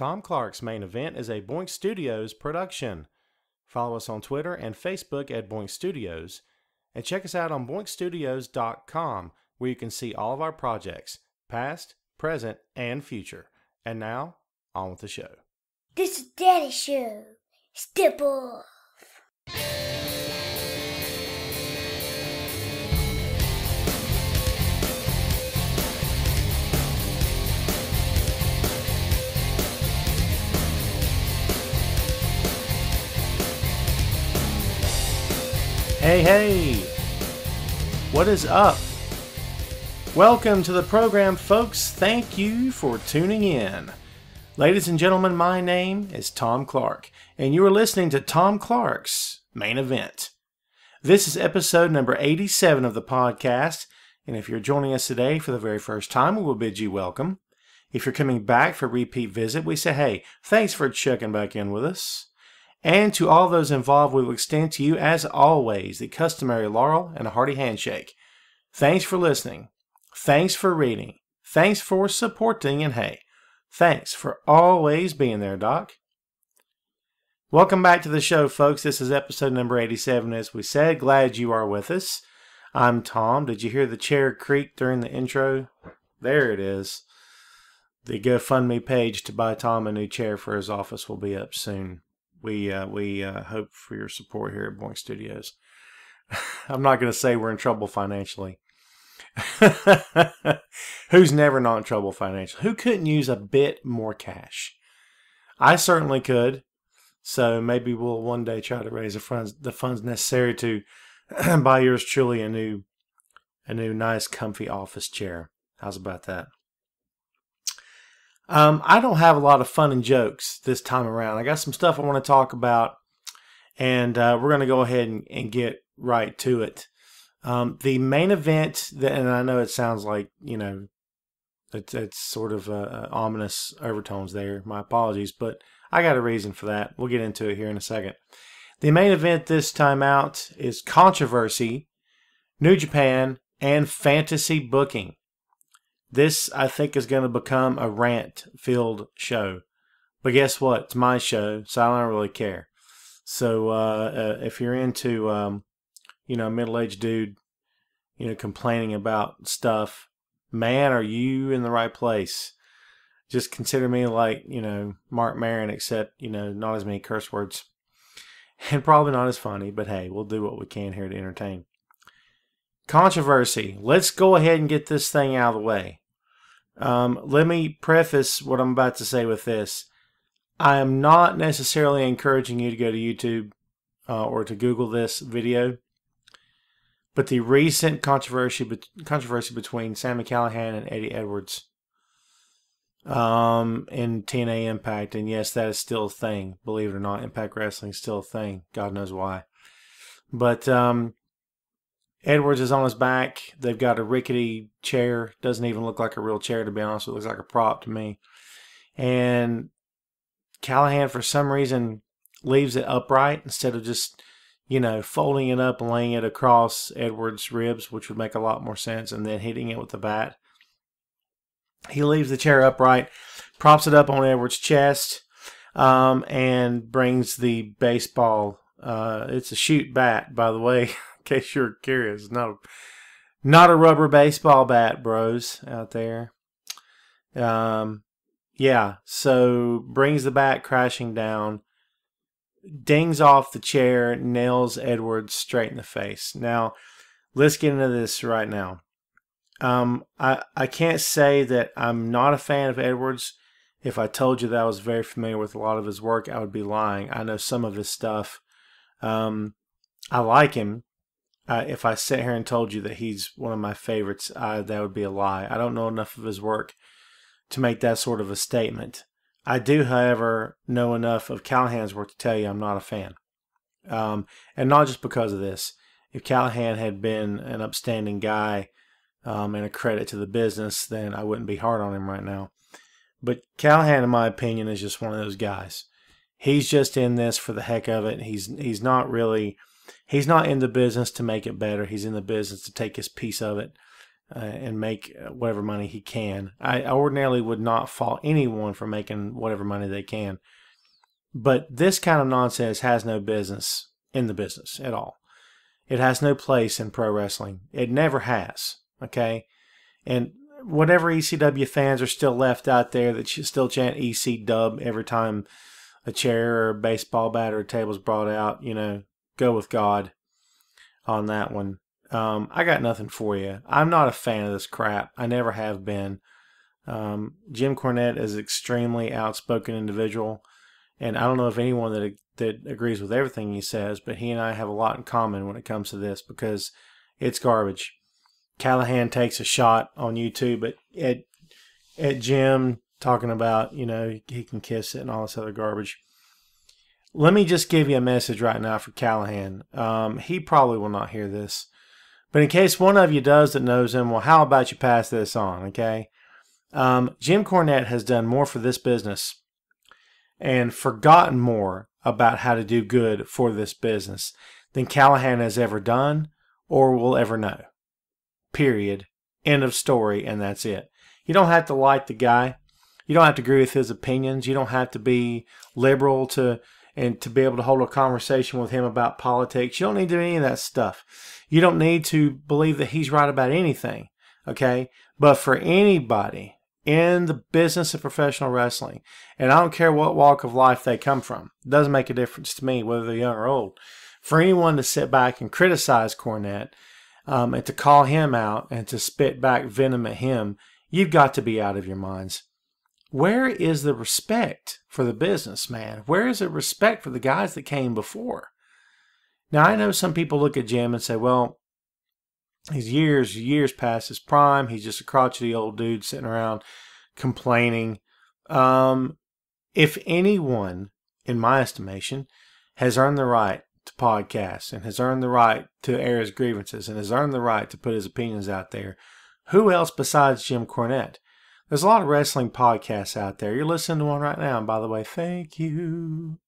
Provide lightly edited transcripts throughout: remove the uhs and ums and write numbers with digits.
Tom Clark's Main Event is a Boink Studios production. Follow us on Twitter and Facebook at Boink Studios, and check us out on boinkstudios.com, where you can see all of our projects, past, present, and future. And now, on with the show. This is Daddy's show. Step off. Hey, what is up? Welcome to the program, folks. Thank you for tuning in. Ladies and gentlemen, my name is Tom Clark, and you are listening to Tom Clark's Main Event. This is episode number 87 of the podcast, and if you're joining us today for the very first time, we will bid you welcome. If you're coming back for a repeat visit, we say, hey, thanks for checking back in with us. And to all those involved, we will extend to you, as always, the customary laurel and a hearty handshake. Thanks for listening. Thanks for reading. Thanks for supporting. And hey, thanks for always being there, Doc. Welcome back to the show, folks. This is episode number 87, as we said. Glad you are with us. I'm Tom. Did you hear the chair creak during the intro? There it is. The GoFundMe page to buy Tom a new chair for his office will be up soon. We hope for your support here at Boink Studios. I'm not going to say we're in trouble financially. Who's never not in trouble financially? Who couldn't use a bit more cash? I certainly could. So maybe we'll one day try to raise the funds necessary to buy yours truly a new nice comfy office chair. How's about that? I don't have a lot of fun and jokes this time around. I got some stuff I want to talk about, and we're going to go ahead and get right to it. The main event, and I know it sounds like, it's sort of ominous overtones there. My apologies, but I got a reason for that. We'll get into it here in a second. The main event this time out is controversy, New Japan, and fantasy booking. This, I think, is going to become a rant-filled show. But guess what? It's my show, so I don't really care. So if you're into, a middle-aged dude, complaining about stuff, man, are you in the right place? Just consider me like, Mark Maron, except, not as many curse words. And probably not as funny, but hey, we'll do what we can here to entertain. Controversy. Let's go ahead and get this thing out of the way. Let me preface what I'm about to say with this. I am not necessarily encouraging you to go to YouTube or to Google this video, but the recent controversy between Sami Callihan and Eddie Edwards in TNA Impact, and yes, that is still a thing. Believe it or not, Impact Wrestling is still a thing. God knows why. But Edwards is on his back. They've got a rickety chair. Doesn't even look like a real chair, to be honest. It looks like a prop to me. And Callihan, for some reason, leaves it upright instead of just, folding it up and laying it across Edwards' ribs, which would make a lot more sense, and then hitting it with the bat. He leaves the chair upright, props it up on Edwards' chest, and brings the baseball. It's a shoot bat, by the way. In case you're curious, not a rubber baseball bat, bros out there. So brings the bat crashing down, dings off the chair, nails Edwards straight in the face. Now, let's get into this right now. I can't say that I'm not a fan of Edwards. If I told you that I was very familiar with a lot of his work, I would be lying. I know some of his stuff. I like him. If I sat here and told you that he's one of my favorites, that would be a lie. I don't know enough of his work to make that sort of a statement. I do, however, know enough of Callihan's work to tell you I'm not a fan. And not just because of this. If Callihan had been an upstanding guy and a credit to the business, then I wouldn't be hard on him right now. But Callihan, in my opinion, is just one of those guys. He's just in this for the heck of it. He's not in the business to make it better. He's in the business to take his piece of it. and make whatever money he can. I ordinarily would not fault anyone for making whatever money they can. But this kind of nonsense has no business in the business at all. It has no place in pro wrestling. It never has, okay? And whatever ECW fans are still left out there that still chant EC dub every time a chair or a baseball bat or a table is brought out, go with God on that one. I got nothing for you. I'm not a fan of this crap. I never have been. Jim Cornette is an extremely outspoken individual, and I don't know if anyone that agrees with everything he says, but he and I have a lot in common when it comes to this because it's garbage. Callahan takes a shot on YouTube at Jim talking about, he can kiss it and all this other garbage. Let me just give you a message right now for Callahan. He probably will not hear this. But in case one of you does that knows him, well, how about you pass this on, okay? Jim Cornette has done more for this business and forgotten more about how to do good for this business than Callahan has ever done or will ever know. Period. End of story, and that's it. You don't have to like the guy. You don't have to agree with his opinions. You don't have to be liberal to be able to hold a conversation with him about politics. You don't need to do any of that stuff. You don't need to believe that he's right about anything, okay? But for anybody in the business of professional wrestling, and I don't care what walk of life they come from, it doesn't make a difference to me whether they're young or old. For anyone to sit back and criticize Cornette and to call him out and to spit back venom at him, you've got to be out of your minds. Where is the respect for the business, man? Where is the respect for the guys that came before? Now, I know some people look at Jim and say, well, he's years past his prime. He's just a crotchety old dude sitting around complaining. If anyone, in my estimation, has earned the right to podcast and has earned the right to air his grievances and has earned the right to put his opinions out there, who else besides Jim Cornette? There's a lot of wrestling podcasts out there. You're listening to one right now, and by the way, thank you.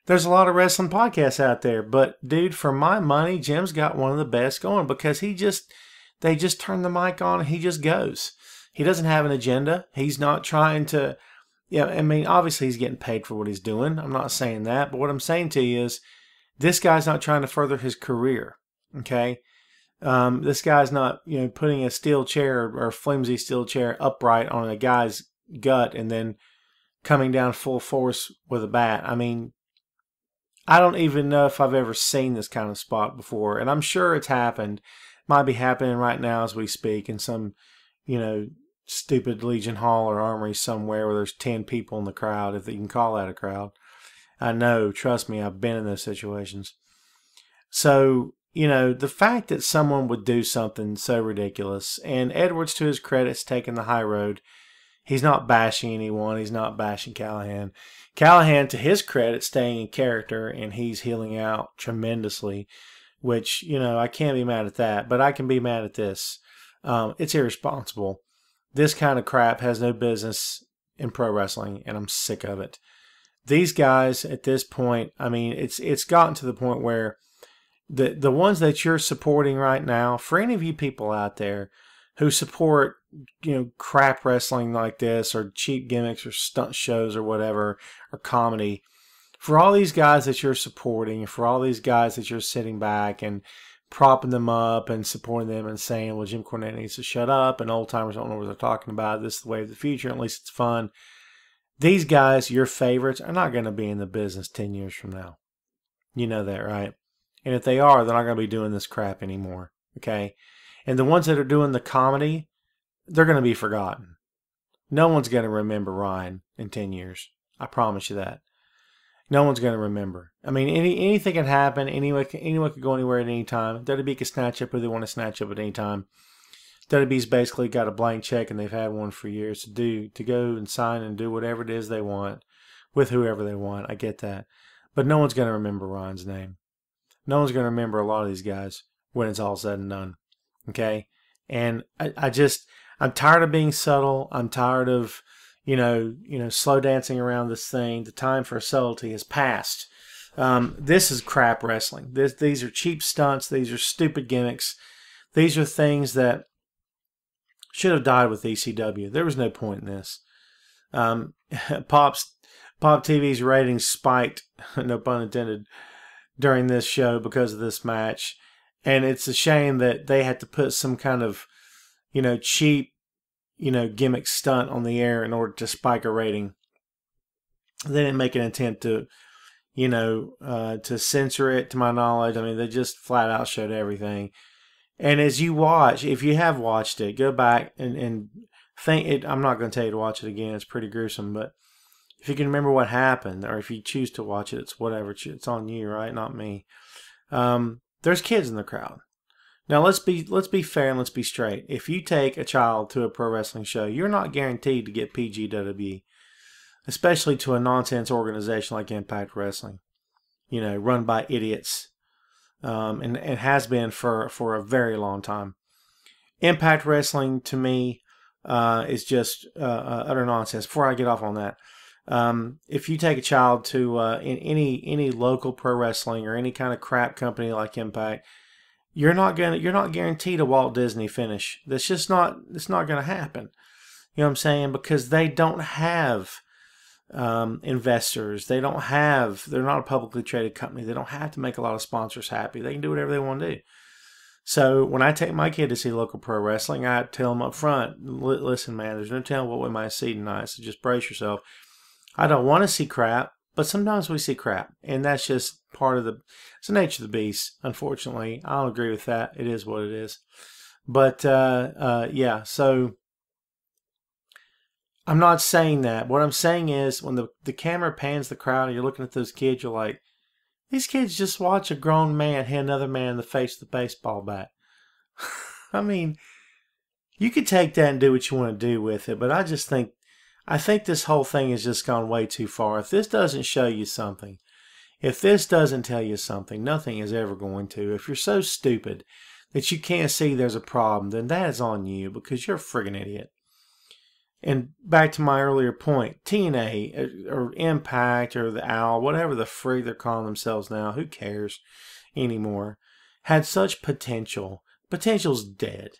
There's a lot of wrestling podcasts out there, but dude, for my money, Jim's got one of the best going because they just turn the mic on and he just goes. He doesn't have an agenda. He's not trying to, obviously he's getting paid for what he's doing. I'm not saying that, but what I'm saying to you is this guy's not trying to further his career, okay? This guy's not, putting a steel chair or flimsy steel chair upright on a guy's gut and then coming down full force with a bat. I don't even know if I've ever seen this kind of spot before, and I'm sure it's happened. Might be happening right now as we speak in some, stupid Legion Hall or Armory somewhere where there's 10 people in the crowd, if you can call that a crowd. I know, trust me, I've been in those situations. So, the fact that someone would do something so ridiculous, and Edwards, to his credit, is taking the high road. He's not bashing anyone. He's not bashing Callahan. Callahan, to his credit, staying in character, and he's healing out tremendously, which, I can't be mad at that, but I can be mad at this. It's irresponsible. This kind of crap has no business in pro wrestling, and I'm sick of it. These guys, at this point, it's gotten to the point where the ones that you're supporting right now, for any of you people out there who support, crap wrestling like this or cheap gimmicks or stunt shows or whatever, or comedy, for all these guys that you're supporting, for all these guys that you're sitting back and propping them up and supporting them and saying, well, Jim Cornette needs to shut up and old timers don't know what they're talking about, this is the way of the future, at least it's fun. These guys, your favorites, are not going to be in the business 10 years from now. You know that, right? And if they are, they're not going to be doing this crap anymore, okay? And the ones that are doing the comedy, they're going to be forgotten. No one's going to remember Ryan in 10 years. I promise you that. No one's going to remember. Anything can happen. Anyone could go anywhere at any time. WWE can snatch up who they want to snatch up at any time. WWE's basically got a blank check, and they've had one for years to go and sign and do whatever it is they want with whoever they want. I get that. But no one's going to remember Ryan's name. No one's going to remember a lot of these guys when it's all said and done. Okay? And I'm tired of being subtle. I'm tired of, slow dancing around this thing. The time for subtlety has passed. This is crap wrestling. These are cheap stunts. These are stupid gimmicks. These are things that should have died with ECW. There was no point in this. Pop TV's ratings spiked, no pun intended, during this show because of this match. And it's a shame that they had to put some kind of, cheap, gimmick stunt on the air in order to spike a rating. They didn't make an attempt to, to censor it, to my knowledge. I mean, they just flat out showed everything. And as you watch, if you have watched it, go back and think it. I'm not going to tell you to watch it again. It's pretty gruesome. But if you can remember what happened, or if you choose to watch it, it's whatever. It's on you, right? Not me. There's kids in the crowd. Now let's be fair and let's be straight. If you take a child to a pro wrestling show, you're not guaranteed to get PG WWE, especially to a nonsense organization like Impact Wrestling, run by idiots, and it has been for a very long time. Impact Wrestling to me is just utter nonsense. Before I get off on that, if you take a child to in any local pro wrestling or any kind of crap company like Impact, you're not guaranteed a Walt Disney finish. It's not going to happen. You know what I'm saying? Because they don't have investors. They're not a publicly traded company. They don't have to make a lot of sponsors happy. They can do whatever they want to do. So when I take my kid to see local pro wrestling, I tell them up front, listen, man, there's no telling what we might see tonight, so just brace yourself. I don't want to see crap, but sometimes we see crap, and that's just part of it's the nature of the beast, unfortunately. I don't agree with that. It is what it is. But, yeah, so I'm not saying that. What I'm saying is when the camera pans the crowd and you're looking at those kids, you're like, these kids just watch a grown man hit another man in the face with a baseball bat. I mean, you could take that and do what you want to do with it, but I think this whole thing has just gone way too far. If this doesn't show you something, if this doesn't tell you something, nothing is ever going to. If you're so stupid that you can't see there's a problem, then that is on you because you're a friggin' idiot. And back to my earlier point, TNA or Impact or the Owl, whatever the frig they're calling themselves now, who cares anymore, had such potential. Potential's dead.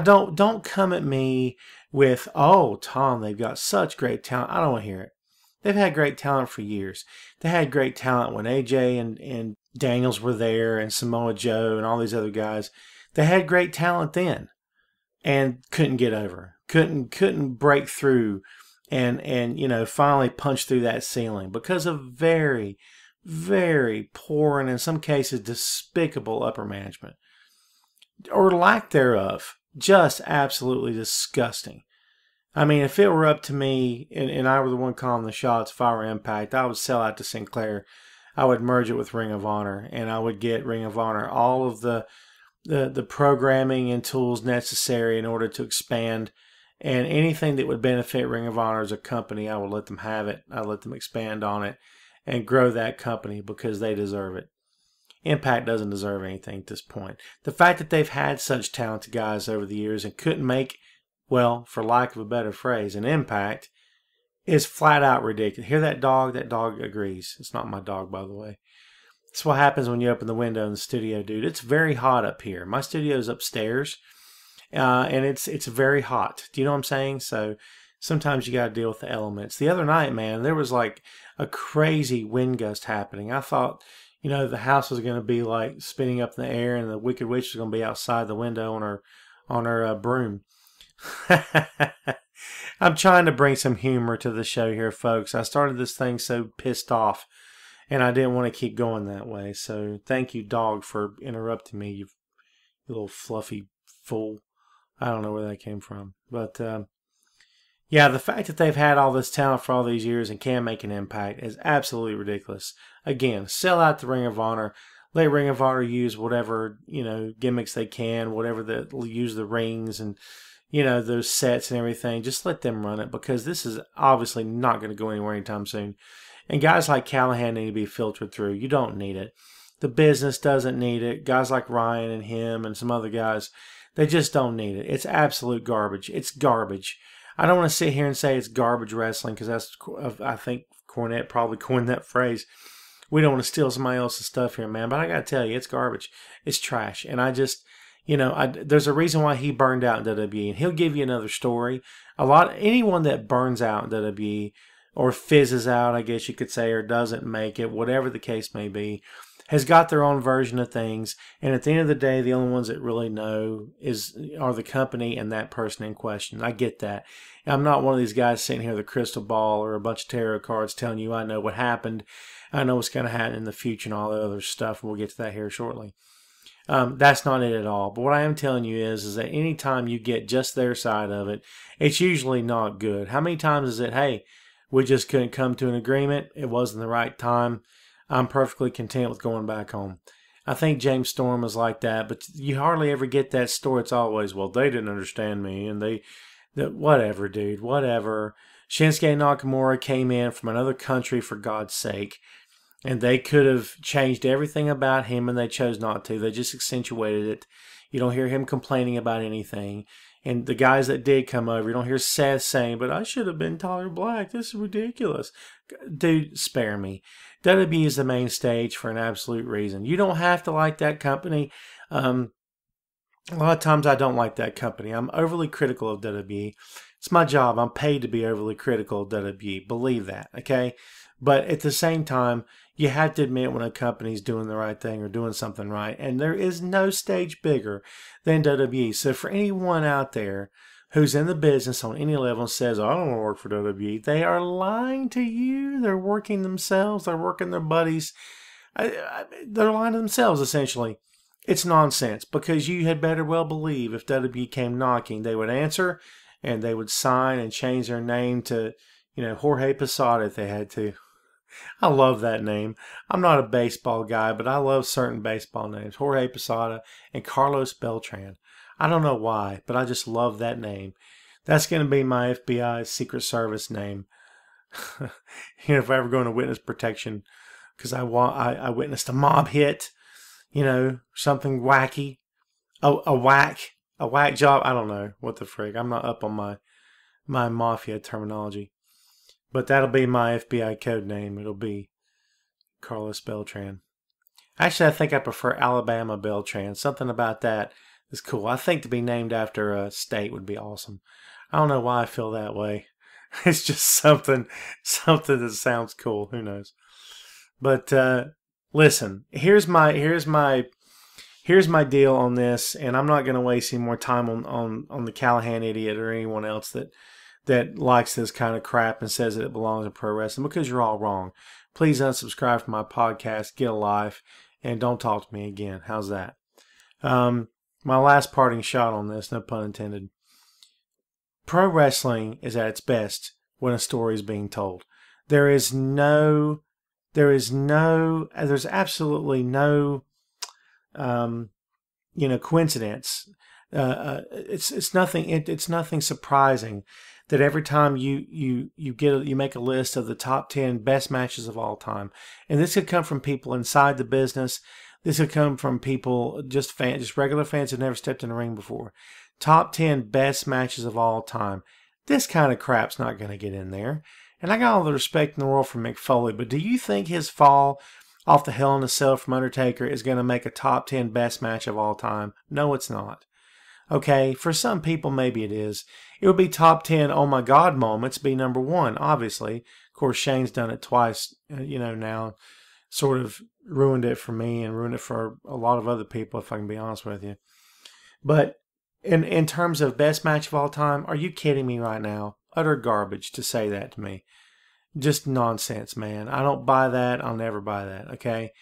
Don't come at me with, oh, Tom, they've got such great talent. I don't want to hear it. They've had great talent for years. They had great talent when AJ and Daniels were there and Samoa Joe and all these other guys. They had great talent then and couldn't get over. Couldn't break through and finally punch through that ceiling because of very, very poor and in some cases despicable upper management. Or lack thereof. Just absolutely disgusting. I mean, if it were up to me and I were the one calling the shots, if I were Impact, I would sell out to Sinclair. I would merge it with Ring of Honor, and I would get Ring of Honor all of the programming and tools necessary in order to expand. And anything that would benefit Ring of Honor as a company, I would let them have it. I'd let them expand on it and grow that company because they deserve it. Impact doesn't deserve anything at this point. The fact that they've had such talented guys over the years and couldn't make, well, for lack of a better phrase, an impact is flat out ridiculous. Hear that dog? That dog agrees. It's not my dog, by the way. That's what happens when you open the window in the studio, dude. It's very hot up here. My studio's upstairs, and it's very hot. Do you know what I'm saying? So sometimes you got to deal with the elements. The other night, man, there was like a crazy wind gust happening. I thought, the house was going to be like spinning up in the air, and the Wicked Witch was going to be outside the window on her broom. I'm trying to bring some humor to the show here, folks. I started this thing so pissed off, and I didn't want to keep going that way. So thank you, dog, for interrupting me, you little fluffy fool. I don't know where that came from. But, yeah, the fact that they've had all this talent for all these years and can't make an impact is absolutely ridiculous. Again, sell out the Ring of Honor. Let Ring of Honor use whatever, gimmicks they can, whatever use the rings and, those sets and everything. Just let them run it because this is obviously not going to go anywhere anytime soon. And guys like Callahan need to be filtered through. You don't need it. The business doesn't need it. Guys like Ryan and him and some other guys, they just don't need it. It's absolute garbage. It's garbage. I don't want to sit here and say it's garbage wrestling because I think Cornette probably coined that phrase. we don't want to steal somebody else's stuff here, man. But I got to tell you, it's garbage. It's trash. And I just, there's a reason why he burned out in WWE. And he'll give you another story. Anyone that burns out in WWE or fizzes out, I guess you could say, or doesn't make it, whatever the case may be, has got their own version of things. And at the end of the day, the only ones that really know are the company and that person in question. I get that. I'm not one of these guys sitting here with a crystal ball or a bunch of tarot cards telling you I know what happened. I know what's going to happen in the future and all the other stuff. And we'll get to that here shortly. That's not it at all. But what I am telling you is that anytime you get just their side of it, it's usually not good. How many times is it, hey, we just couldn't come to an agreement. It wasn't the right time. I'm perfectly content with going back home. I think James Storm was like that, but you hardly ever get that story. It's always, well, they didn't understand me, and whatever, dude, whatever. Shinsuke Nakamura came in from another country, for God's sake, and they could have changed everything about him, and they chose not to. They just accentuated it. You don't hear him complaining about anything. And the guys that did come over, you don't hear Seth saying, but I should have been Tyler Black. This is ridiculous. Dude, spare me. WWE is the main stage for an absolute reason. You don't have to like that company. A lot of times I don't like that company. I'm overly critical of WWE. It's my job. I'm paid to be overly critical of WWE. Believe that, okay? But at the same time, you have to admit when a company's doing the right thing or doing something right. And there is no stage bigger than WWE. So for anyone out there who's in the business on any level and says, I don't want to work for WWE, they are lying to you. They're working themselves. They're working their buddies. They're lying to themselves, essentially. It's nonsense, because you had better well believe if WWE came knocking, they would answer and they would sign and change their name to, Jorge Posada if they had to. I love that name. I'm not a baseball guy, but I love certain baseball names. Jorge Posada and Carlos Beltran. I don't know why, but I just love that name. That's going to be my FBI Secret Service name. If I ever go into witness protection, because I witnessed a mob hit, something wacky, a whack job. I don't know what the frig. I'm not up on my mafia terminology. But that'll be my FBI code name. It'll be Carlos Beltran. Actually, I think I prefer Alabama Beltran. Something about that is cool. I think to be named after a state would be awesome. I don't know why I feel that way. It's just something that sounds cool. Who knows? But listen, here's my deal on this, and I'm not going to waste any more time on the Callahan idiot or anyone else that likes this kind of crap and says that it belongs in pro wrestling, because you're all wrong. Please unsubscribe from my podcast, get a life, and don't talk to me again. How's that? My last parting shot on this, no pun intended. Pro wrestling is at its best when a story is being told. There's absolutely no, coincidence. It's nothing surprising that every time you make a list of the top 10 best matches of all time, and this could come from people inside the business, this could come from people just regular fans who've never stepped in a ring before. Top 10 best matches of all time. This kind of crap's not going to get in there. And I got all the respect in the world for Mick Foley, but do you think his fall off the Hell in a Cell from Undertaker is going to make a top 10 best match of all time? No, it's not. Okay, for some people, maybe it is. It would be top 10 oh my God moments, be number one, obviously. Of course, Shane's done it twice, now sort of ruined it for me and ruined it for a lot of other people, if I can be honest with you. But in terms of best match of all time, are you kidding me right now? Utter garbage to say that to me. Just nonsense, man. I don't buy that. I'll never buy that, okay?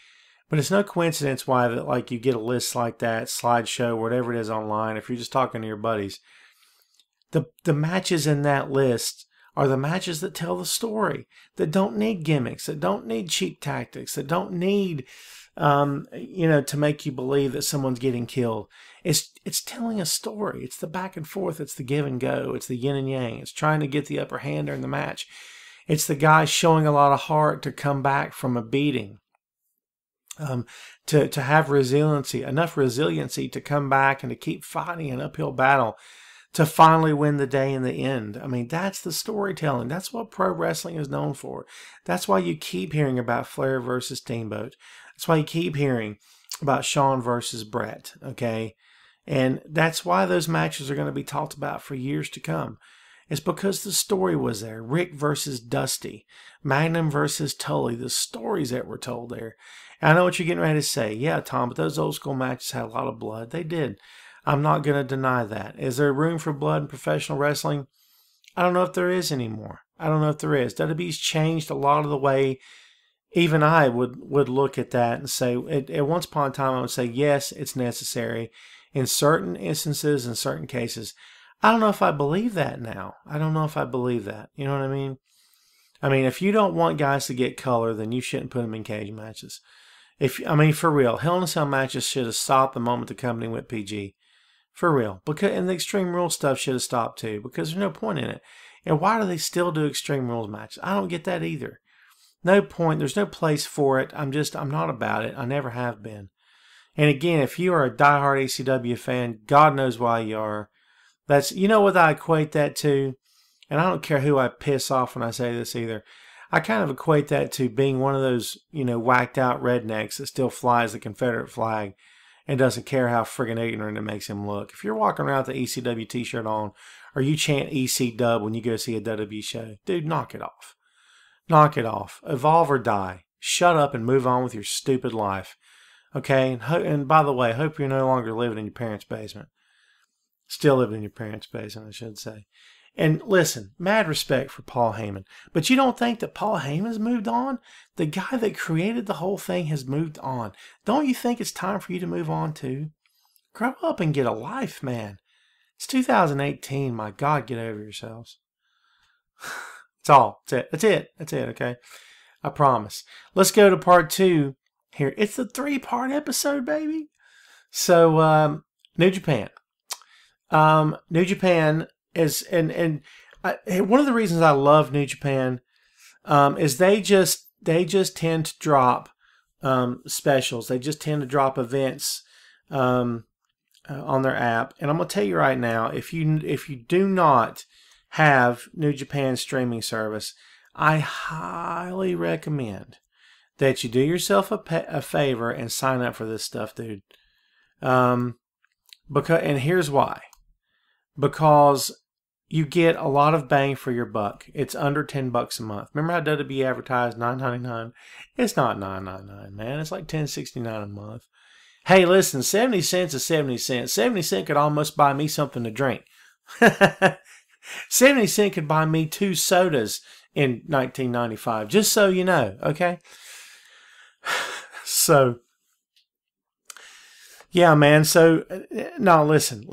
But it's no coincidence why that, you get a list like that, slideshow, whatever it is online, if you're just talking to your buddies. The matches in that list are the matches that tell the story, that don't need gimmicks, that don't need cheap tactics, that don't need, to make you believe that someone's getting killed. It's telling a story. It's the back and forth. It's the give and go. It's the yin and yang. It's trying to get the upper hand during the match. It's the guy showing a lot of heart to come back from a beating. To have resiliency, enough resiliency to come back and to keep fighting an uphill battle. to finally win the day in the end. I mean, that's the storytelling. That's what pro wrestling is known for. That's why you keep hearing about Flair versus Steamboat. That's why you keep hearing about Shawn versus Brett, okay? And that's why those matches are going to be talked about for years to come. It's because the story was there. Rick versus Dusty, Magnum versus Tully, the stories that were told there. And I know what you're getting ready to say. Yeah, Tom, but those old school matches had a lot of blood. They did. I'm not going to deny that. Is there room for blood in professional wrestling? I don't know if there is anymore. I don't know if there is. WWE's changed a lot of the way even I would look at that and say, at once upon a time, I would say, yes, it's necessary in certain instances, in certain cases. I don't know if I believe that now. I don't know if I believe that. You know what I mean? I mean, if you don't want guys to get color, then you shouldn't put them in cage matches. For real, Hell in a Cell matches should have stopped the moment the company went PG. For real. And the Extreme Rules stuff should have stopped too, because there's no point in it. And why do they still do Extreme Rules matches? I don't get that either. No point. There's no place for it. I'm not about it. I never have been. And again, if you are a diehard ECW fan, God knows why you are. You know what I equate that to? And I don't care who I piss off when I say this either. I kind of equate that to being one of those, whacked out rednecks that still flies the Confederate flag and doesn't care how friggin' ignorant it makes him look. If you're walking around with the ECW t-shirt on, or you chant EC dub when you go see a WWE show, dude, knock it off. Knock it off. Evolve or die. Shut up and move on with your stupid life. Okay? And by the way, I hope you're no longer living in your parents' basement. Still living in your parents' basement, I should say. And listen, mad respect for Paul Heyman. But you don't think that Paul Heyman's moved on? The guy that created the whole thing has moved on. Don't you think it's time for you to move on too? Grow up and get a life, man. It's 2018. My God, get over yourselves. That's all. That's it, okay? I promise. Let's go to part 2 here. It's the 3-part episode, baby. So, New Japan. New Japan is, one of the reasons I love New Japan is they just tend to drop specials. They just tend to drop events on their app. And I'm gonna tell you right now, if you do not have New Japan streaming service, I highly recommend that you do yourself a favor and sign up for this stuff, dude. And here's why. Because you get a lot of bang for your buck. It's under $10 a month. Remember how WWE advertised $9.99? It's not $9.99, man. It's like $10.69 a month. Hey, listen, 70 cents is 70 cents. 70 cents could almost buy me something to drink. 70 cents could buy me 2 sodas in 1995, just so you know, okay? So, yeah, man. So, no, listen.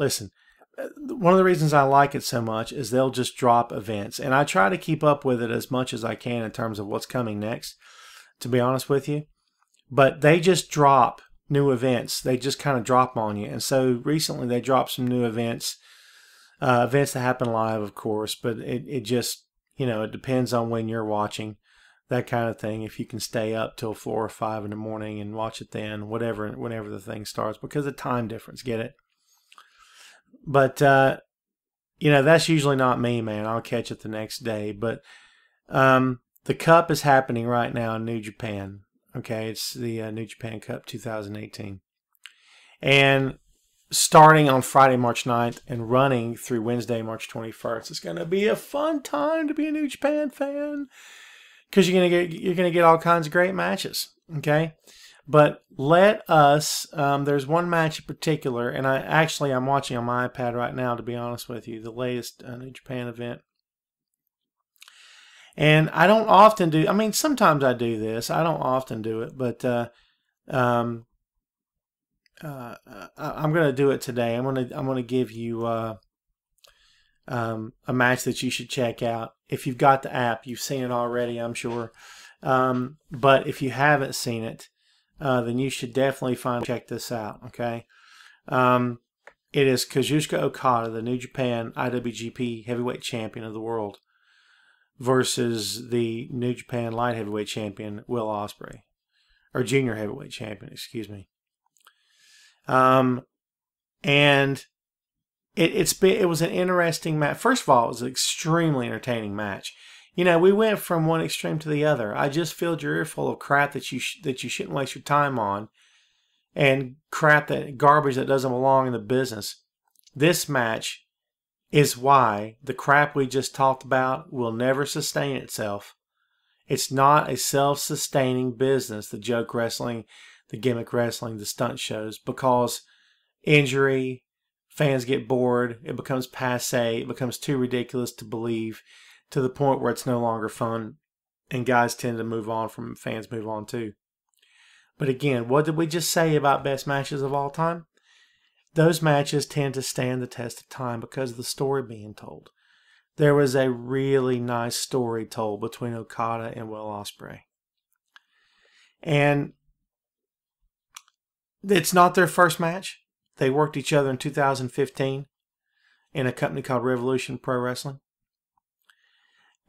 One of the reasons I like it so much is they'll just drop events. And I try to keep up with it as much as I can in terms of what's coming next, to be honest with you. But they just drop new events. They just kind of drop them on you. And so recently they dropped some new events. Events that happen live, of course, but it just, it depends on when you're watching, that kind of thing. If you can stay up till 4 or 5 in the morning and watch it then, whenever the thing starts, because of time difference, get it? But, that's usually not me, man. I'll catch it the next day. But the Cup is happening right now in New Japan. Okay, it's the New Japan Cup 2018. And starting on Friday, March 9th and running through Wednesday, March 21st. It's going to be a fun time to be a New Japan fan because you're going to get all kinds of great matches, okay? But let us, there's one match in particular, and I'm watching on my iPad right now, to be honest with you, the latest New Japan event. And I don't often do, sometimes I do this. I don't often do it, but I'm going to do it today. I'm going to give you a match that you should check out. If you've got the app, you've seen it already, I'm sure. But if you haven't seen it, then you should definitely check this out. Okay, it is Kazuchika Okada, the New Japan IWGP Heavyweight Champion of the world, versus the New Japan Light Heavyweight Champion Will Ospreay, or Junior Heavyweight Champion, excuse me. And it was an interesting match. First of all, it was an extremely entertaining match. You know, we went from one extreme to the other. I just filled your ear full of crap that you shouldn't waste your time on, and garbage that doesn't belong in the business. This match is why the crap we just talked about will never sustain itself. It's not a self-sustaining business, the joke wrestling, the gimmick wrestling, the stunt shows, because injury, fans get bored, it becomes passé, it becomes too ridiculous to believe, to the point where it's no longer fun, and guys tend to move on from it, fans move on too. But again, what did we just say about best matches of all time? Those matches tend to stand the test of time because of the story being told. There was a really nice story told between Okada and Will Ospreay. And it's not their first match. They worked each other in 2015 in a company called Revolution Pro Wrestling.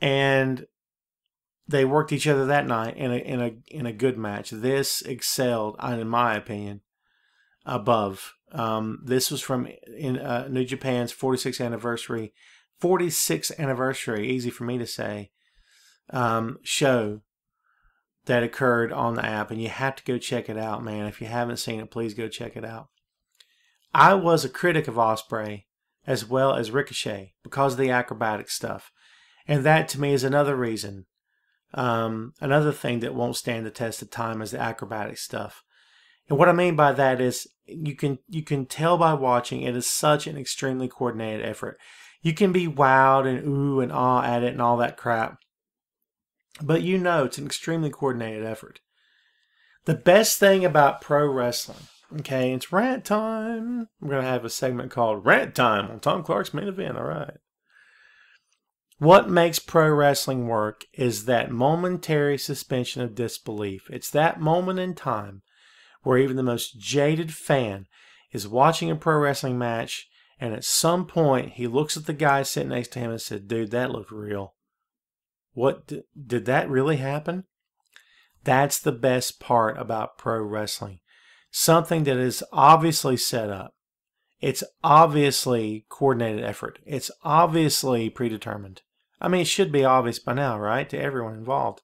And they worked each other that night in a good match. This excelled, in my opinion, above. This was from New Japan's 46th anniversary. 46th anniversary, easy for me to say, show that occurred on the app, and you have to go check it out, man. If you haven't seen it, please go check it out. I was a critic of Ospreay as well as Ricochet because of the acrobatic stuff, and that to me is another reason. Another thing that won't stand the test of time is the acrobatic stuff. And what I mean by that is you can tell by watching it is such an extremely coordinated effort. You can be wowed and ooh and ah at it and all that crap. But you know it's an extremely coordinated effort. The best thing about pro wrestling, okay, it's rant time. I'm going to have a segment called Rant Time on Tom Clark's Main Event, all right. What makes pro wrestling work is that momentary suspension of disbelief. It's that moment in time where even the most jaded fan is watching a pro wrestling match, and at some point he looks at the guy sitting next to him and said, dude, that looked real. What, did that really happen? That's the best part about pro wrestling. Something that is obviously set up. It's obviously coordinated effort. It's obviously predetermined. I mean, it should be obvious by now, right? To everyone involved.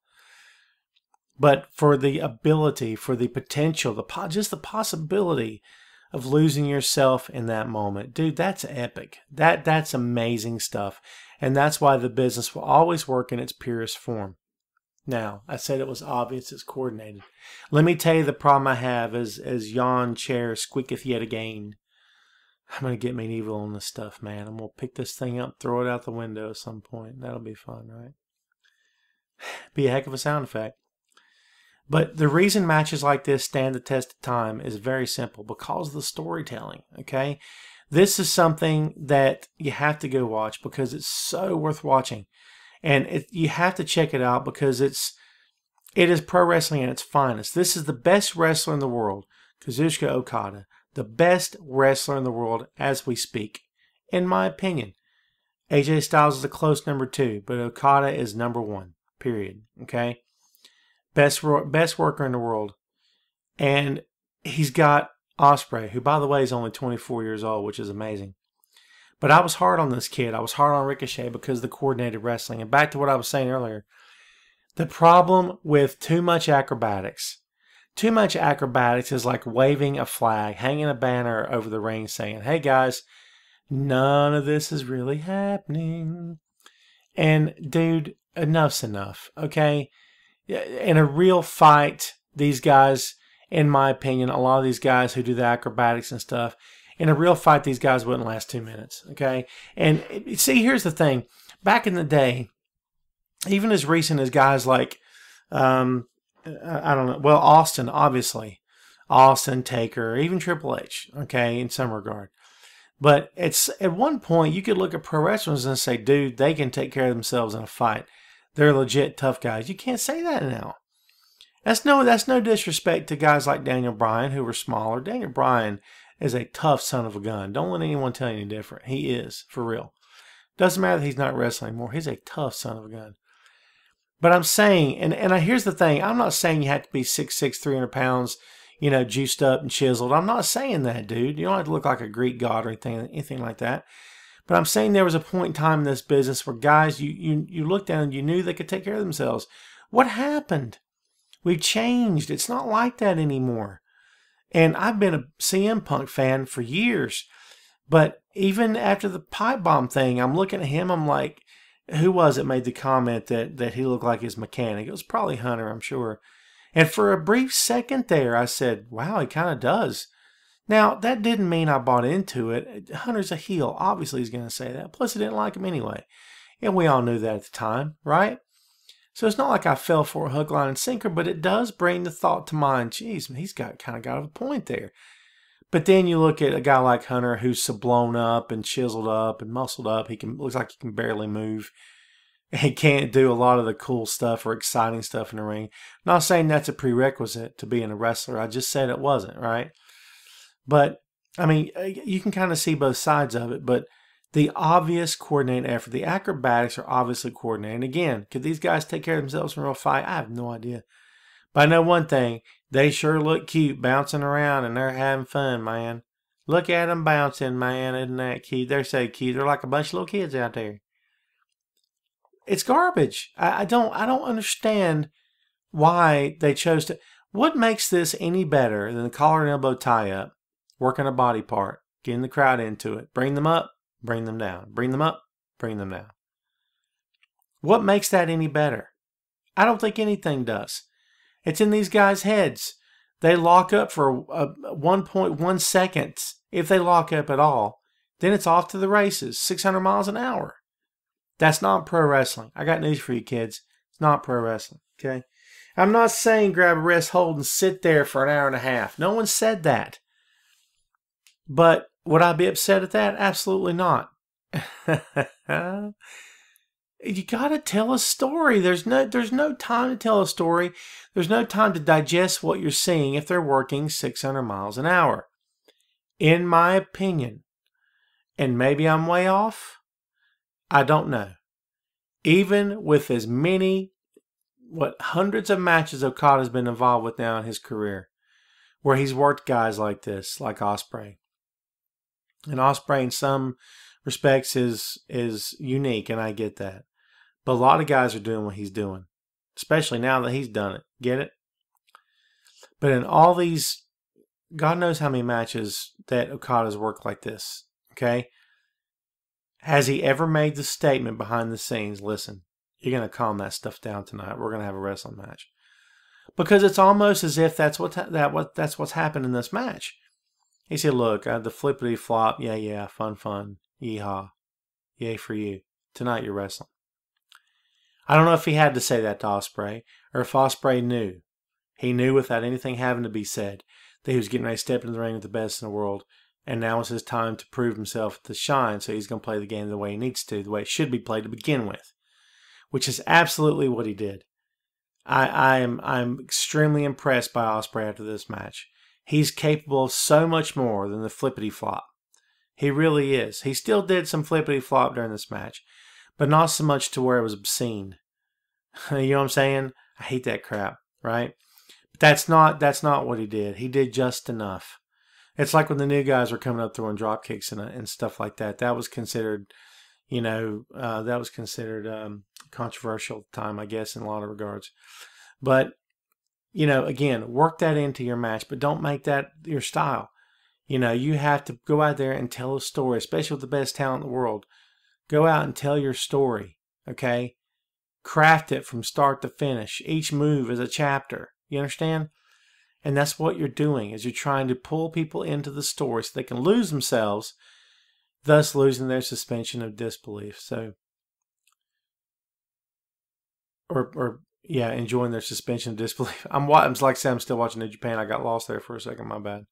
But for the ability, for the potential, just the possibility of losing yourself in that moment. Dude, that's epic. That's amazing stuff. And that's why the business will always work in its purest form. Now, I said it was obvious, it's coordinated. Let me tell you the problem I have as yon chair squeaketh yet again. I'm going to get medieval on this stuff, man. I'm going to pick this thing up, throw it out the window at some point. That'll be fun, right? Be a heck of a sound effect. But the reason matches like this stand the test of time is very simple. Because of the storytelling, okay? This is something that you have to go watch because it's so worth watching. And you have to check it out because it is pro wrestling at its finest. This is the best wrestler in the world, Kazuchika Okada. The best wrestler in the world as we speak, in my opinion. AJ Styles is a close number 2, but Okada is number 1, period. Okay? Best worker in the world. And he's got Ospreay, who, by the way, is only 24 years old, which is amazing. But I was hard on this kid. I was hard on Ricochet because of the coordinated wrestling. And back to what I was saying earlier. The problem with too much acrobatics. Too much acrobatics is like waving a flag, hanging a banner over the ring saying, hey guys, none of this is really happening. And dude, enough's enough, okay? In a real fight, these guys, in my opinion, a lot of these guys who do the acrobatics and stuff, in a real fight, these guys wouldn't last 2 minutes, okay? And see, here's the thing. Back in the day, even as recent as guys like, I don't know, well, Austin, obviously. Austin, Taker, even Triple H, okay, in some regard. But it's at one point, you could look at pro wrestlers and say, dude, they can take care of themselves in a fight. They're legit tough guys. You can't say that now. That's no disrespect to guys like Daniel Bryan, who were smaller. Daniel Bryan is a tough son of a gun. Don't let anyone tell you any different. He is, for real. Doesn't matter that he's not wrestling anymore. He's a tough son of a gun. But I'm saying, and here's the thing, I'm not saying you have to be 6'6", 300 pounds, juiced up and chiseled. I'm not saying that, dude. You don't have to look like a Greek god or anything like that. But I'm saying there was a point in time in this business where guys, you looked down and you knew they could take care of themselves. What happened? We've changed. It's not like that anymore. And I've been a CM Punk fan for years. But even after the pipe bomb thing, I'm looking at him, I'm like, who was it made the comment that he looked like his mechanic? It was probably Hunter, I'm sure. And for a brief second there, I said, wow, he kind of does. Now, that didn't mean I bought into it. Hunter's a heel. Obviously, he's going to say that. Plus, I didn't like him anyway. And we all knew that at the time, right? So it's not like I fell for a hook, line, and sinker, but it does bring the thought to mind, geez, he's kind of got a point there. But then you look at a guy like Hunter who's so blown up and chiseled up and muscled up. Looks like he can barely move. He can't do a lot of the cool stuff or exciting stuff in the ring. I'm not saying that's a prerequisite to being a wrestler. I just said it wasn't, right? But, I mean, you can kind of see both sides of it. But the obvious coordinated effort, the acrobatics are obviously coordinated. And again, could these guys take care of themselves in a real fight? I have no idea. But I know one thing. They sure look cute bouncing around and they're having fun, man. Look at them bouncing, man. Isn't that cute? They're so cute. They're like a bunch of little kids out there. It's garbage. I don't understand why they chose to. What makes this any better than the collar and elbow tie-up, working a body part, getting the crowd into it, bring them up, bring them down, bring them up, bring them down? What makes that any better? I don't think anything does. It's in these guys' heads. They lock up for 1.1 seconds. If they lock up at all, then it's off to the races, 600 miles an hour. That's not pro wrestling. I got news for you, kids. It's not pro wrestling, okay? I'm not saying grab a wrist hold and sit there for an hour and a half. No one said that. But would I be upset at that? Absolutely not. You got to tell a story. There's no time to tell a story. There's no time to digest what you're seeing if they're working 600 miles an hour. In my opinion, and maybe I'm way off, I don't know. Even with as many, hundreds of matches Okada's been involved with now in his career, where he's worked guys like this, like Ospreay. And Ospreay in some respects is unique, and I get that. But a lot of guys are doing what he's doing, especially now that he's done it. Get it? But in all these, God knows how many matches that Okada's worked like this, okay? Has he ever made the statement behind the scenes, listen, you're going to calm that stuff down tonight. We're going to have a wrestling match. Because it's almost as if that's what's happened in this match. He said, look, the flippity flop, yeah, fun, yeehaw, yay for you. Tonight you're wrestling. I don't know if he had to say that to Ospreay, or if Ospreay knew. He knew without anything having to be said that he was getting ready to step into the ring with the best in the world, and now was his time to prove himself to shine, so he's going to play the game the way he needs to, the way it should be played to begin with, which is absolutely what he did. I'm extremely impressed by Ospreay after this match. He's capable of so much more than the flippity flop. He really is. He still did some flippity flop during this match, but not so much to where it was obscene. You know what I'm saying? I hate that crap, right? But that's not what he did. He did just enough. It's like when the new guys were coming up throwing drop kicks and stuff like that. That was considered, controversial at the time, I guess, in a lot of regards. But, again, work that into your match, but don't make that your style. You have to go out there and tell a story, especially with the best talent in the world. Go out and tell your story, okay? Craft it from start to finish. Each move is a chapter. You understand? And that's what you're doing, is you're trying to pull people into the story so they can lose themselves, thus losing their suspension of disbelief. So, enjoying their suspension of disbelief. It's like I said, I'm still watching New Japan. I got lost there for a second. My bad.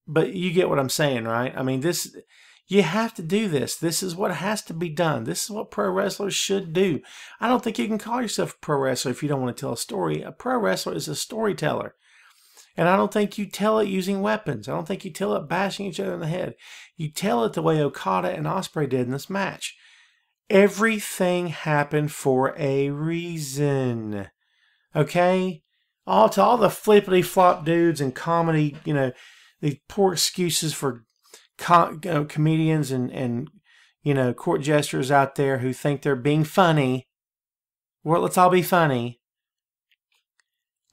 But you get what I'm saying, right? I mean, you have to do this. This is what has to be done. This is what pro wrestlers should do. I don't think you can call yourself a pro wrestler if you don't want to tell a story. A pro wrestler is a storyteller. And I don't think you tell it using weapons. I don't think you tell it bashing each other in the head. You tell it the way Okada and Ospreay did in this match. Everything happened for a reason. Okay? to all the flippity flop dudes and comedy, these poor excuses for comedians and court jesters out there who think they're being funny. Well, let's all be funny.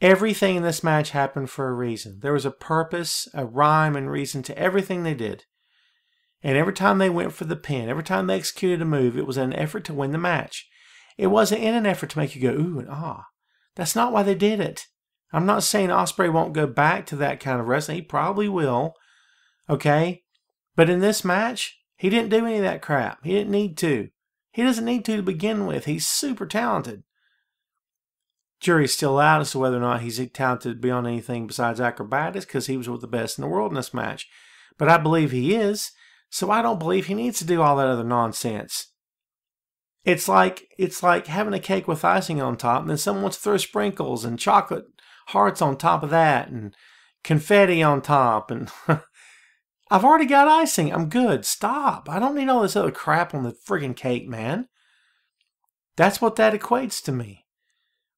Everything in this match happened for a reason. There was a purpose, a rhyme, and reason to everything they did. And every time they went for the pin, every time they executed a move, it was an effort to win the match. It wasn't in an effort to make you go, ooh and ah. That's not why they did it. I'm not saying Ospreay won't go back to that kind of wrestling. He probably will. Okay? But in this match, he didn't do any of that crap. He didn't need to. He doesn't need to begin with. He's super talented. Jury's still out as to whether or not he's talented beyond anything besides acrobatics, because he was with the best in the world in this match. But I believe he is, so I don't believe he needs to do all that other nonsense. It's like having a cake with icing on top, and then someone wants to throw sprinkles and chocolate hearts on top of that, and confetti on top, and I've already got icing. I'm good. Stop. I don't need all this other crap on the friggin' cake, man. That's what that equates to me.